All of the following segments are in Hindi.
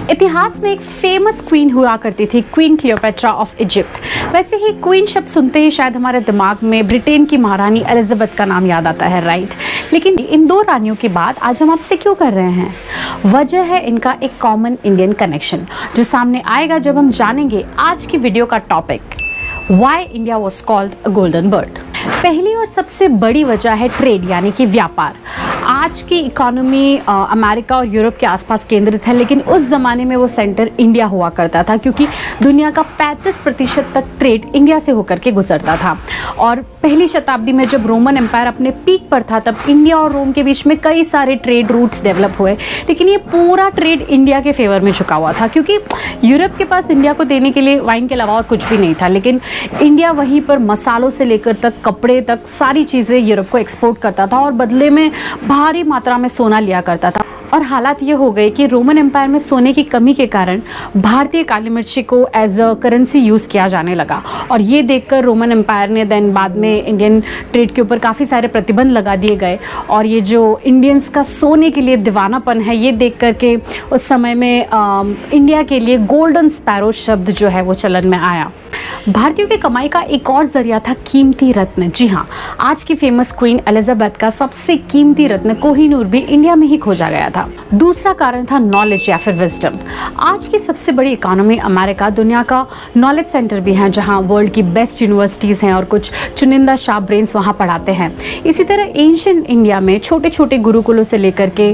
इतिहास में एक फेमस क्वीन हुआ करती थी, क्वीन क्लियोपेट्रा ऑफ इजिप्ट। वैसे ही क्वीन शब्द सुनते ही शायद हमारे दिमाग में ब्रिटेन की महारानी एलिजाबेथ का नाम याद आता है, राइट। लेकिन इन दो रानियों की बात आज हम आपसे क्यों कर रहे हैं? वजह है इनका एक कॉमन इंडियन कनेक्शन, जो सामने आएगा जब हम जानेंगे आज की वीडियो का topic, why India was called a golden bird. पहली और सबसे बड़ी वजह है ट्रेड, यानी कि व्यापार। आज की इकोनॉमी अमेरिका और यूरोप के आसपास केंद्रित है, लेकिन उस ज़माने में वो सेंटर इंडिया हुआ करता था, क्योंकि दुनिया का 35% तक ट्रेड इंडिया से होकर के गुजरता था। और पहली शताब्दी में जब रोमन एम्पायर अपने पीक पर था, तब इंडिया और रोम के बीच में कई सारे ट्रेड रूट्स डेवलप हुए, लेकिन ये पूरा ट्रेड इंडिया के फेवर में झुका हुआ था, क्योंकि यूरोप के पास इंडिया को देने के लिए वाइन के अलावा और कुछ भी नहीं था। लेकिन इंडिया वहीं पर मसालों से लेकर तक कपड़े तक सारी चीज़ें यूरोप को एक्सपोर्ट करता था और बदले में भारी मात्रा में सोना लिया करता था। और हालात ये हो गए कि रोमन एम्पायर में सोने की कमी के कारण भारतीय काली मिर्ची को एज अ करेंसी यूज़ किया जाने लगा। और ये देखकर रोमन एम्पायर ने देन बाद में इंडियन ट्रेड के ऊपर काफ़ी सारे प्रतिबंध लगा दिए गए। और ये जो इंडियंस का सोने के लिए दीवानापन है, ये देख कर के उस समय में इंडिया के लिए गोल्डन स्पैरो शब्द जो है वो चलन में आया। भारतीयों की कमाई का एक और जरिया था कीमती रत्न। जी हाँ, आज की फेमस क्वीन एलिजाबेथ का सबसे कीमती रत्न कोहिनूर भी इंडिया में ही खोजा गया था। दूसरा कारण था नॉलेज या फिर विजडम। आज की सबसे बड़ी इकोनॉमी अमेरिका दुनिया का नॉलेज सेंटर भी है, जहाँ वर्ल्ड की बेस्ट यूनिवर्सिटीज़ हैं और कुछ चुनिंदा शार्प ब्रेन्स वहाँ पढ़ाते हैं। इसी तरह एंशिएंट इंडिया में छोटे छोटे गुरुकुलों से लेकर के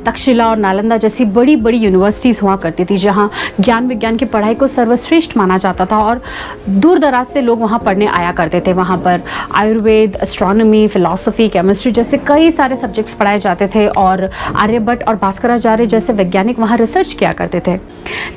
तक्षशिला और नालंदा जैसी बड़ी बड़ी यूनिवर्सिटीज़ हुआ करती थी, जहाँ ज्ञान विज्ञान की पढ़ाई को सर्वश्रेष्ठ माना जाता था और दूर दराज से लोग वहाँ पढ़ने आया करते थे। वहाँ पर आयुर्वेद, एस्ट्रोनॉमी, फिलॉसफी, केमिस्ट्री जैसे कई सारे सब्जेक्ट्स पढ़ाए जाते थे और आर्यभट्ट और भास्कराचार्य जैसे वैज्ञानिक वहाँ रिसर्च किया करते थे।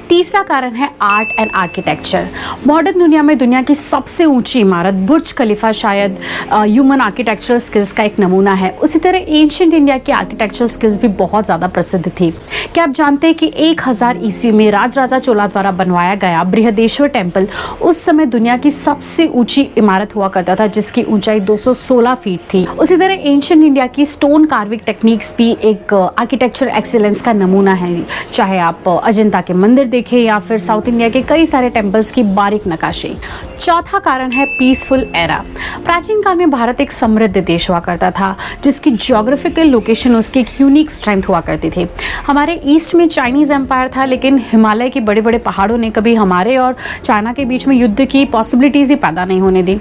तीसरा कारण है आर्ट एंड आर्किटेक्चर। मॉडर्न दुनिया में दुनिया की सबसे ऊंची इमारत बुर्ज खलीफा शायद ह्यूमन आर्किटेक्चरल स्किल्स का एक नमूना है। उसी तरह एंशिएंट इंडिया की आर्किटेक्चरल स्किल्स भी बहुत ज़्यादा प्रसिद्ध थी। क्या आप जानते हैं कि 1000 ईस्वी में राजराजा चोला द्वारा बनवाया गया बृहदेश्वर टेम्पल उस समय दुनिया की सबसे ऊंची इमारत हुआ करता था, जिसकी ऊंचाई 216 फीट थी। उसी तरह एंशिएंट इंडिया की स्टोन कार्विंग टेक्निक्स भी एक आर्किटेक्चर एक्सीलेंस का नमूना है, चाहे आप अजंता के मंदिर देखें या फिर साउथ इंडिया के कई सारे टेम्पल्स की बारीक नक्काशी। चौथा कारण है पीसफुल एरा। प्राचीन काल में भारत एक समृद्ध देश हुआ करता था, जिसकी ज्योग्राफिकल लोकेशन उसकी एक यूनिक स्ट्रेंथ हुआ करती थी। हमारे ईस्ट में चाइनीज एम्पायर था, लेकिन हिमालय के बड़े बड़े पहाड़ों ने कभी हमारे और चाइना के बीच में युद्ध की पॉसिबिलिटीज़ ही पैदा नहीं होने दी।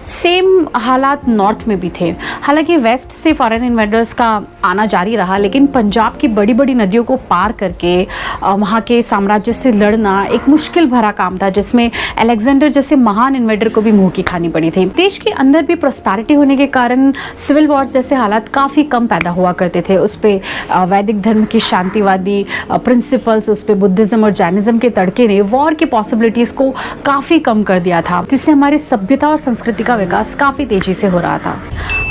सेम हालात नॉर्थ में भी थे। हालांकि वेस्ट से फॉरेन इन्वेडर्स का आना जारी रहा, लेकिन पंजाब की बड़ी बड़ी नदियों को पार करके वहाँ के साम्राज्य से लड़ना एक मुश्किल भरा काम था, जिसमें अलेक्जेंडर जैसे महान इन्वेडर को भी मुंह की खानी पड़ी थी। देश के अंदर भी प्रॉस्पेरिटी होने के कारण सिविल वॉर्स जैसे हालात काफ़ी कम पैदा हुआ करते थे। उस पर वैदिक धर्म की शांतिवादी प्रिंसिपल्स, उस पर बुद्धिज़्म और जैनिज्म के तड़के ने वॉर की पॉसिबिलिटीज़ को काफ़ी कम कर दिया था, जिससे हमारी सभ्यता और संस्कृति का विकास काफ़ी तेजी से हो रहा था।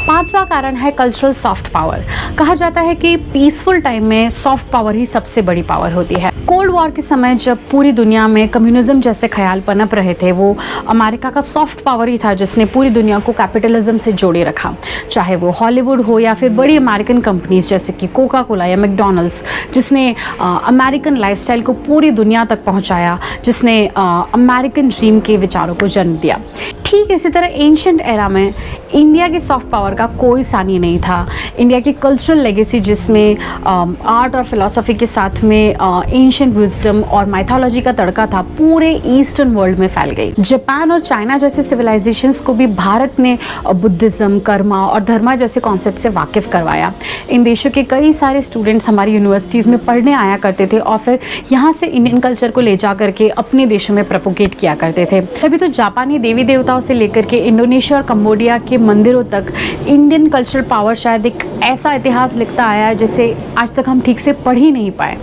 पांचवा कारण है कल्चरल सॉफ्ट पावर। कहा जाता है कि पीसफुल टाइम में सॉफ्ट पावर ही सबसे बड़ी पावर होती है। कोल्ड वॉर के समय जब पूरी दुनिया में कम्युनिज्म जैसे ख्याल पनप रहे थे, वो अमेरिका का सॉफ्ट पावर ही था जिसने पूरी दुनिया को कैपिटलिज्म से जोड़े रखा। चाहे वो हॉलीवुड हो या फिर बड़ी अमेरिकन कंपनीज जैसे कि कोका कोला या मैकडॉनल्ड्स, जिसने अमेरिकन लाइफस्टाइल को पूरी दुनिया तक पहुंचाया, जिसने अमेरिकन ड्रीम के विचारों को जन्म दिया। ठीक इसी तरह एंशिएंट एरा में इंडिया की सॉफ्ट पावर का कोई सानी नहीं था। इंडिया की कल्चरल लेगेसी, जिसमें आर्ट और फिलॉसफी के साथ में एंशिएंट विजडम और माइथोलॉजी का तड़का था, पूरे ईस्टर्न वर्ल्ड में फैल गई। जापान और चाइना जैसे सिविलाइजेशंस को भी भारत ने बुद्धिज़्म, कर्मा और धर्मा जैसे कॉन्सेप्ट से वाकिफ करवाया। इन देशों के कई सारे स्टूडेंट्स हमारी यूनिवर्सिटीज़ में पढ़ने आया करते थे और फिर यहाँ से इंडियन कल्चर को ले जा करके अपने देशों में प्रोपोगेट किया करते थे। तभी तो जापानी देवी देवताओं से लेकर के इंडोनेशिया और कंबोडिया के मंदिरों तक इंडियन कल्चरल पावर शायद एक ऐसा इतिहास लिखता आया है जिसे आज तक हम ठीक से पढ़ ही नहीं पाए।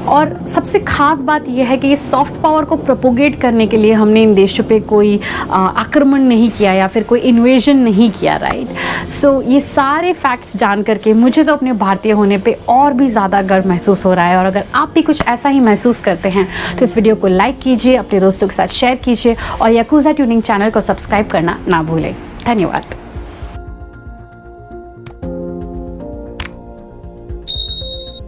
और सबसे ख़ास बात यह है कि ये सॉफ्ट पावर को प्रोपोगेट करने के लिए हमने इन देशों पे कोई आक्रमण नहीं किया या फिर कोई इन्वेजन नहीं किया, राइट। सो ये सारे फैक्ट्स जान करके मुझे तो अपने भारतीय होने पे और भी ज़्यादा गर्व महसूस हो रहा है। और अगर आप भी कुछ ऐसा ही महसूस करते हैं तो इस वीडियो को लाइक कीजिए, अपने दोस्तों के साथ शेयर कीजिए और याकूज़ा ट्यूनिंग चैनल को सब्सक्राइब करना ना भूलें। धन्यवाद।